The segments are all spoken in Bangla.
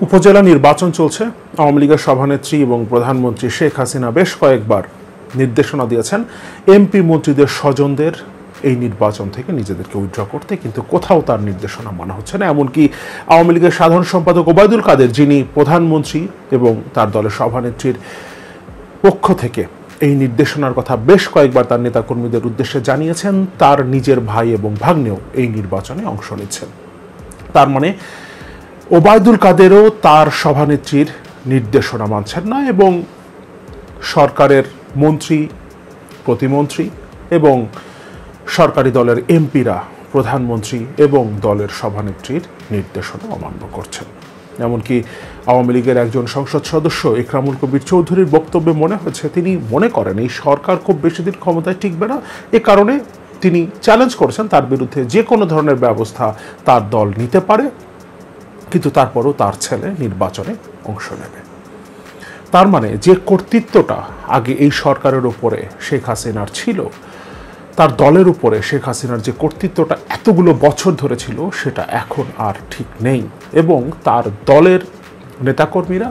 উপজেলা নির্বাচন চলছে। আওয়ামী লীগের সভানেত্রী এবং প্রধানমন্ত্রী শেখ হাসিনা বেশ কয়েকবার নির্দেশনা দিয়েছেন এমপি মন্ত্রীদের স্বজনদের এই নির্বাচন থেকে নিজেদেরকে উইথড্র করতে, কিন্তু কোথাও তার নির্দেশনা মানা হচ্ছে না। এমনকি আওয়ামী লীগের সাধারণ সম্পাদক ওবায়দুল কাদের, যিনি প্রধানমন্ত্রী এবং তার দলের সভানেত্রীর পক্ষ থেকে এই নির্দেশনার কথা বেশ কয়েকবার তার নেতাকর্মীদের উদ্দেশ্যে জানিয়েছেন, তার নিজের ভাই এবং ভাগ্নেও এই নির্বাচনে অংশ নিচ্ছেন। তার মানে ওবায়দুল কাদেরও তার সভানেত্রীর নির্দেশনা মানছেন না এবং সরকারের মন্ত্রী, প্রতিমন্ত্রী এবং সরকারি দলের এমপিরা প্রধানমন্ত্রী এবং দলের সভানেত্রীর নির্দেশনা অমান্য করছেন। এমনকি আওয়ামী লীগের একজন সংসদ সদস্য ইকরামুল কবির চৌধুরীর বক্তব্যে মনে হয়েছে তিনি মনে করেন এই সরকার খুব বেশি দিন ক্ষমতায় টিকবে না। এ কারণে তিনি চ্যালেঞ্জ করেছেন তার বিরুদ্ধে যে কোনো ধরনের ব্যবস্থা তার দল নিতে পারে, কিন্তু তারপরও তার ছেলে নির্বাচনে অংশ নেবে। তার মানে যে কর্তৃত্বটা আগে এই সরকারের উপরে শেখ হাসিনার ছিল, তার দলের উপরে শেখ হাসিনার যে কর্তৃত্বটা এতগুলো বছর ধরে ছিল, সেটা এখন আর ঠিক নেই। এবং তার দলের নেতাকর্মীরা,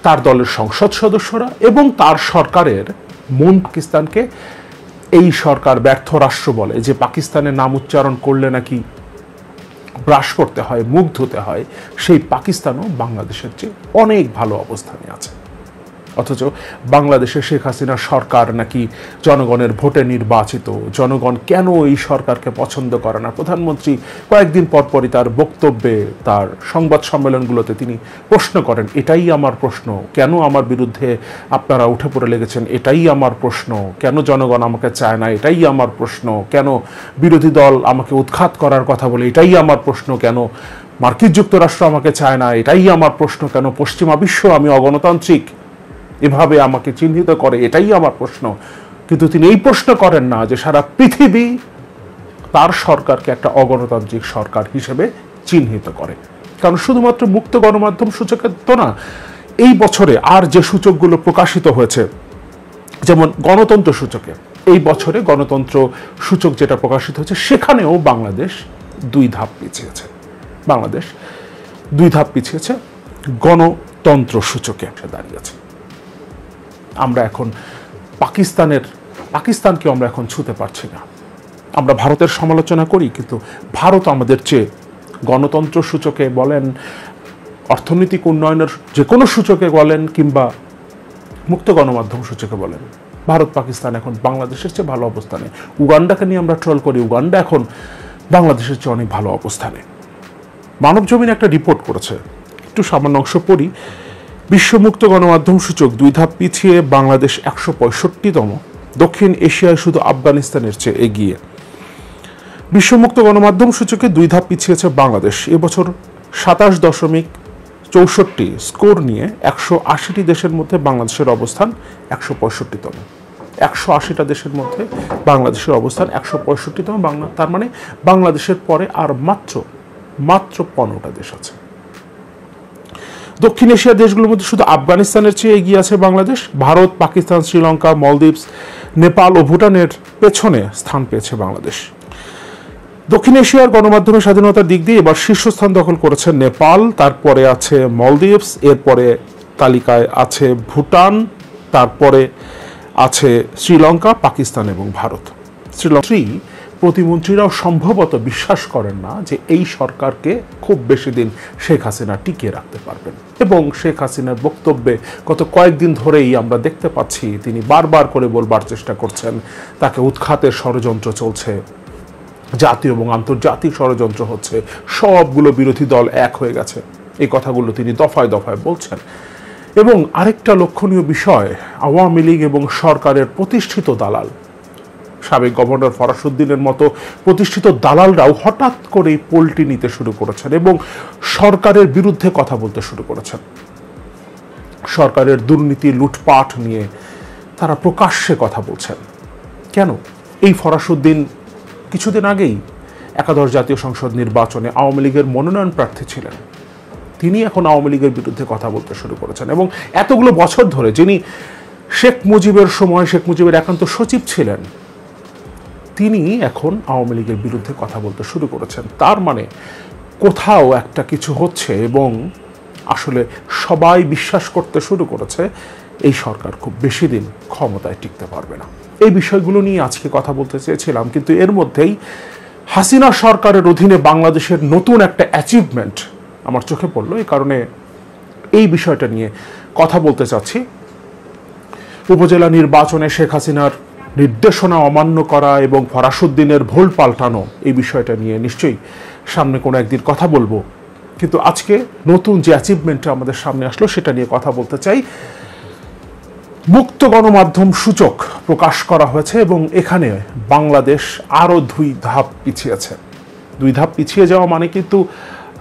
তার দলের সংসদ সদস্যরা এবং তার সরকারের পাকিস্তানকে এই সরকার ব্যর্থ রাষ্ট্র বলে, যে পাকিস্তানের নাম উচ্চারণ করলে নাকি ব্রাশ করতে হয়, মুখ ধুতে হয়, সেই পাকিস্তানও বাংলাদেশের চেয়ে অনেক ভালো অবস্থানে আছে। অথচ বাংলাদেশে শেখ হাসিনা সরকার নাকি জনগণের ভোটে নির্বাচিত। জনগণ কেন এই সরকারকে পছন্দ করে না? প্রধানমন্ত্রী কয়েকদিন পরপরই তার বক্তব্যে, তার সংবাদ সম্মেলনগুলোতে তিনি প্রশ্ন করেন, এটাই আমার প্রশ্ন, কেন আমার বিরুদ্ধে আপনারা উঠে পড়ে লেগেছেন, এটাই আমার প্রশ্ন, কেন জনগণ আমাকে চায় না, এটাই আমার প্রশ্ন, কেন বিরোধী দল আমাকে উৎখাত করার কথা বলে, এটাই আমার প্রশ্ন, কেন মার্কিন যুক্তরাষ্ট্র আমাকে চায় না, এটাই আমার প্রশ্ন, কেন পশ্চিমা বিশ্ব আমি অগণতান্ত্রিক এভাবে আমাকে চিহ্নিত করে, এটাই আমার প্রশ্ন। কিন্তু তিনি এই প্রশ্ন করেন না যে সারা পৃথিবী তার সরকারকে একটা অগণতান্ত্রিক সরকার হিসেবে চিহ্নিত করে। কারণ শুধুমাত্র মুক্ত গণমাধ্যম সূচকের তো না, এই বছরে আর যে সূচকগুলো প্রকাশিত হয়েছে, যেমন গণতন্ত্র সূচকে, এই বছরে গণতন্ত্র সূচক যেটা প্রকাশিত হয়েছে, সেখানেও বাংলাদেশ 2 ধাপ পিছিয়েছে। বাংলাদেশ 2 ধাপ পিছিয়েছে গণতন্ত্র সূচকে দাঁড়িয়েছে। আমরা এখন পাকিস্তানকে আমরা এখন ছুঁতে পারছি না। আমরা ভারতের সমালোচনা করি, কিন্তু ভারত আমাদের চেয়ে গণতন্ত্র সূচকে বলেন, অর্থনৈতিক উন্নয়নের যে কোনো সূচকে বলেন, কিংবা মুক্ত গণমাধ্যম সূচকে বলেন, ভারত পাকিস্তান এখন বাংলাদেশের চেয়ে ভালো অবস্থানে। উগান্ডাকে নিয়ে আমরা ট্রল করি, উগান্ডা এখন বাংলাদেশের চেয়ে অনেক ভালো অবস্থানে। মানবজমিন একটা রিপোর্ট করেছে, একটু সামান্য অংশ পড়ি। বিশ্বমুক্ত গণমাধ্যম সূচক 2 ধাপ পিছিয়ে বাংলাদেশ 165তম, দক্ষিণ এশিয়ায় শুধু আফগানিস্তানের চেয়ে এগিয়ে। বিশ্বমুক্ত গণমাধ্যম সূচকে 2 ধাপ পিছিয়েছে বাংলাদেশ। এবছর 27.64 স্কোর নিয়ে 180টি দেশের মধ্যে বাংলাদেশের অবস্থান 165তম। 180টা দেশের মধ্যে বাংলাদেশের অবস্থান 165তম। তার মানে বাংলাদেশের পরে আর মাত্র 15টা দেশ আছে। দক্ষিণ এশিয়ার দেশগুলোর মধ্যে শুধু আফগানিস্তানের চেয়ে এগিয়ে আছে বাংলাদেশ। ভারত, পাকিস্তান, শ্রীলঙ্কা, মলদ্বীপ, নেপাল ও ভুটানের পেছনে স্থান পেয়েছে বাংলাদেশ। দক্ষিণ এশিয়ার গণমাধ্যমের স্বাধীনতার দিক দিয়ে এবার শীর্ষস্থান দখল করেছে নেপাল, তারপরে আছে মলদ্বীপস, এরপরে তালিকায় আছে ভুটান, তারপরে আছে শ্রীলঙ্কা, পাকিস্তান এবং ভারত। শ্রীলঙ্কা প্রতিমন্ত্রীরাও সম্ভবত বিশ্বাস করেন না যে এই সরকারকে খুব বেশি দিন শেখ হাসিনা টিকিয়ে রাখতে পারবেন। এবং শেখ হাসিনার বক্তব্যে গত কয়েকদিন ধরেই আমরা দেখতে পাচ্ছি তিনি বারবার করে বলবার চেষ্টা করছেন তাকে উৎখাতের ষড়যন্ত্র চলছে, জাতীয় এবং আন্তর্জাতিক ষড়যন্ত্র হচ্ছে, সবগুলো বিরোধী দল এক হয়ে গেছে। এই কথাগুলো তিনি দফায় দফায় বলছেন। এবং আরেকটা লক্ষণীয় বিষয়, আওয়ামী লীগ এবং সরকারের প্রতিষ্ঠিত দালাল, সাবেক গভর্নর ফরাসউদ্দিনের মতো প্রতিষ্ঠিত দালালরাও হঠাৎ করেই পল্টি নিতে শুরু করেছেন এবং সরকারের বিরুদ্ধে কথা বলতে শুরু করেছেন। সরকারের দুর্নীতি, লুটপাট নিয়ে তারা প্রকাশ্যে কথা বলছেন। কেন? এই ফরাসউদ্দিন কিছুদিন আগেই একাদশ জাতীয় সংসদ নির্বাচনে আওয়ামী লীগের মনোনয়ন প্রার্থী ছিলেন। তিনি এখন আওয়ামী লীগের বিরুদ্ধে কথা বলতে শুরু করেছেন এবং এতগুলো বছর ধরে যিনি শেখ মুজিবের সময় শেখ মুজিবের একান্ত সচিব ছিলেন, তিনি এখন আওয়ামী লীগের বিরুদ্ধে কথা বলতে শুরু করেছেন। তার মানে কোথাও একটা কিছু হচ্ছে এবং আসলে সবাই বিশ্বাস করতে শুরু করেছে এই সরকার খুব বেশি দিন ক্ষমতায় টিকতে পারবে না। এই বিষয়গুলো নিয়ে আজকে কথা বলতে চেয়েছিলাম, কিন্তু এর মধ্যেই হাসিনা সরকারের অধীনে বাংলাদেশের নতুন একটা অ্যাচিভমেন্ট আমার চোখে পড়লো। এই কারণে এই বিষয়টা নিয়ে কথা বলতে চাচ্ছি। উপজেলা নির্বাচনে শেখ হাসিনার নির্দেশনা অমান্য করা এবং ফরাসুদ্দিনের ভুল পাল্টানো, এই বিষয়টা নিয়ে নিশ্চয়ই সামনে কোনো একদিন কথা বলবো, কিন্তু আজকে নতুন যে অ্যাচিভমেন্টটা আমাদের সামনে আসলো সেটা নিয়ে কথা বলতে চাই। মুক্ত গণমাধ্যম সূচক প্রকাশ করা হয়েছে এবং এখানে বাংলাদেশ আরও 2 ধাপ পিছিয়েছে। 2 ধাপ পিছিয়ে যাওয়া মানে কিন্তু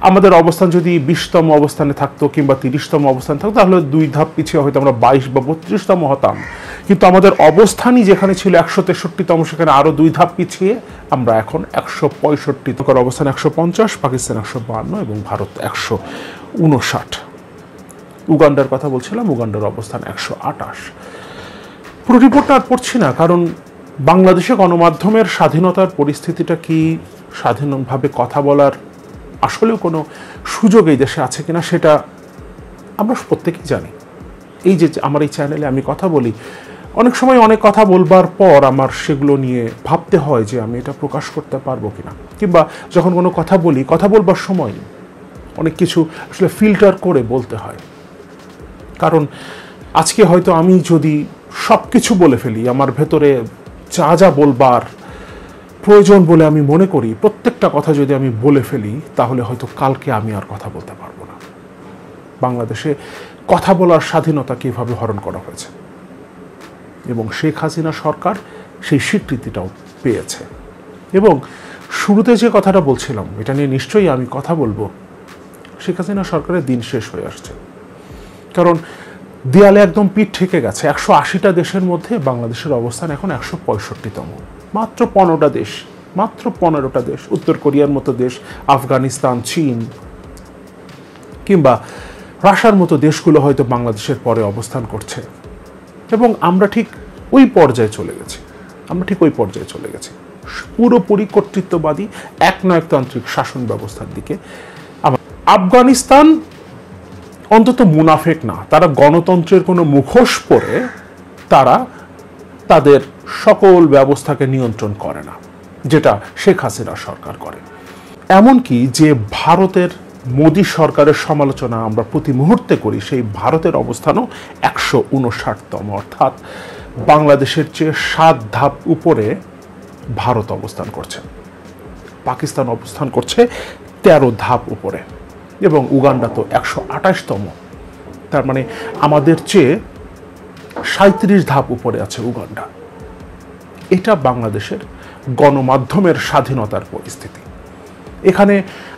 আমাদের অবস্থান যদি 20তম অবস্থানে থাকতো কিংবা 30তম অবস্থানে থাকতো তাহলে 2 ধাপ পিছিয়ে হয়তো আমরা 22 বা 32তম হতাম, কিন্তু আমাদের অবস্থানই যেখানে ছিল 163তম, সেখানে আরও 2 ধাপ পিছিয়ে আমরা এখন 165তম অবস্থান, 150, পাকিস্তান 152 এবং ভারত 159। উগান্ডার কথা বলছিলাম, উগান্ডার অবস্থান 128। পুরো রিপোর্টটা আর পড়ছি না, কারণ বাংলাদেশে গণমাধ্যমের স্বাধীনতার পরিস্থিতিটা কি, স্বাধীনভাবে কথা বলার আসলেও কোনো সুযোগ এই দেশে আছে কিনা সেটা আমরা প্রত্যেকেই জানি। এই যে আমার এই চ্যানেলে আমি কথা বলি, অনেক সময় অনেক কথা বলবার পর আমার সেগুলো নিয়ে ভাবতে হয় যে আমি এটা প্রকাশ করতে পারবো কিনা, কিংবা যখন কোনো কথা বলি, কথা বলবার সময় অনেক কিছু আসলে ফিল্টার করে বলতে হয়। কারণ আজকে হয়তো আমি যদি সব কিছু বলে ফেলি, আমার ভেতরে যা যা বলবার প্রয়োজন বলে আমি মনে করি প্রত্যেকটা কথা যদি আমি বলে ফেলি, তাহলে হয়তো কালকে আমি আর কথা বলতে পারবো না। বাংলাদেশে কথা বলার স্বাধীনতা কীভাবে হরণ করা হয়েছে এবং শেখ হাসিনা সরকার সেই স্বীকৃতিটাও পেয়েছে। এবং শুরুতে যে কথাটা বলছিলাম, এটা নিয়ে নিশ্চয়ই আমি কথা বলবো, শেখ হাসিনা সরকারের দিন শেষ হয়ে আসছে। কারণ দেয়ালে একদম পিঠ ঠেকে গেছে। 180টা দেশের মধ্যে বাংলাদেশের অবস্থান এখন 165তম। মাত্র 15টা দেশ, মাত্র 15টা দেশ, উত্তর কোরিয়ার মতো দেশ, আফগানিস্তান, চীন কিংবা রাশিয়ার মতো দেশগুলো হয়তো বাংলাদেশের পরে অবস্থান করছে। এবং আমরা ঠিক ওই পর্যায়ে চলে গেছি, পুরোপুরি কর্তৃত্ববাদী একনায়কতান্ত্রিক শাসন ব্যবস্থার দিকে। আফগানিস্তান অন্তত মুনাফেক না, তারা গণতন্ত্রের কোনো মুখোশ পরে তারা তাদের সকল ব্যবস্থাকে নিয়ন্ত্রণ করে না, যেটা শেখ হাসিনা সরকার করে। এমনকি যে ভারতের মোদী সরকারের সমালোচনা আমরা প্রতি মুহূর্তে করি, সেই ভারতের অবস্থানও 159তম, অর্থাৎ বাংলাদেশের চেয়ে 7 ধাপ উপরে ভারত অবস্থান করছে। পাকিস্তান অবস্থান করছে 13 ধাপ উপরে এবং উগান্ডা তো 128তম। তার মানে আমাদের চেয়ে 37 ধাপ উপরে আছে উগান্ডা। এটা বাংলাদেশের গণমাধ্যমের স্বাধীনতার পরিস্থিতি। এখানে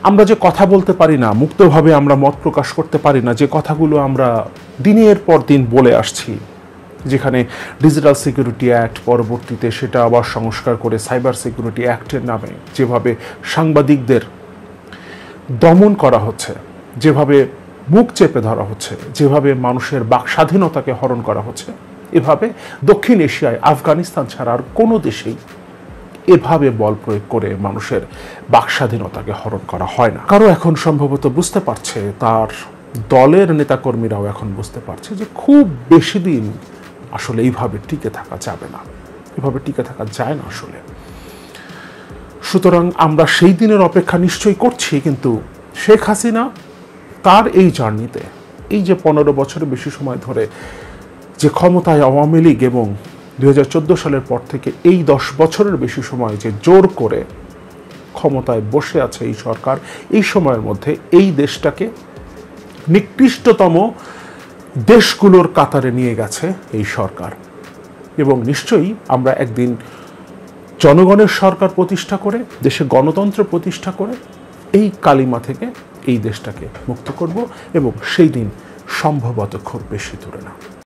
আমরা যে কথা বলতে পারি না, মুক্তভাবে আমরা মত প্রকাশ করতে পারি না, যে কথাগুলো আমরা দিনের পর দিন বলে আসছি, যেখানে ডিজিটাল সিকিউরিটি অ্যাক্ট, পরবর্তীতে সেটা আবার সংস্কার করে সাইবার সিকিউরিটি অ্যাক্টের নামে যেভাবে সাংবাদিকদের দমন করা হচ্ছে, যেভাবে মুখ চেপে ধরা হচ্ছে, যেভাবে মানুষের বাক স্বাধীনতাকে হরণ করা হচ্ছে, এভাবে দক্ষিণ এশিয়ায় আফগানিস্তান ছাড়া আর কোনো দেশেই এভাবে বল প্রয়োগ করে মানুষের বাক স্বাধীনতাকে হরণ করা হয় না। কারো এখন সম্ভবত বুঝতে পারছে, তার দলের নেতাকর্মীরাও এখন বুঝতে পারছে যে খুব বেশি দিন আসলে এইভাবে টিকে থাকা যাবে না, এভাবে টিকে থাকা যায় না আসলে। সুতরাং আমরা সেই দিনের অপেক্ষা নিশ্চয়ই করছি, কিন্তু শেখ হাসিনা তার এই জার্নিতে, এই যে 15 বছরের বেশি সময় ধরে যে ক্ষমতায় আওয়ামী লীগ এবং 2014 সালের পর থেকে এই 10 বছরের বেশি সময় যে জোর করে ক্ষমতায় বসে আছে এই সরকার, এই সময়ের মধ্যে এই দেশটাকে নিকৃষ্টতম দেশগুলোর কাতারে নিয়ে গেছে এই সরকার। এবং নিশ্চয়ই আমরা একদিন জনগণের সরকার প্রতিষ্ঠা করে, দেশে গণতন্ত্র প্রতিষ্ঠা করে এই কালিমা থেকে এই দেশটাকে মুক্ত করব, এবং সেই দিন সম্ভবত খুব বেশি দূরে না।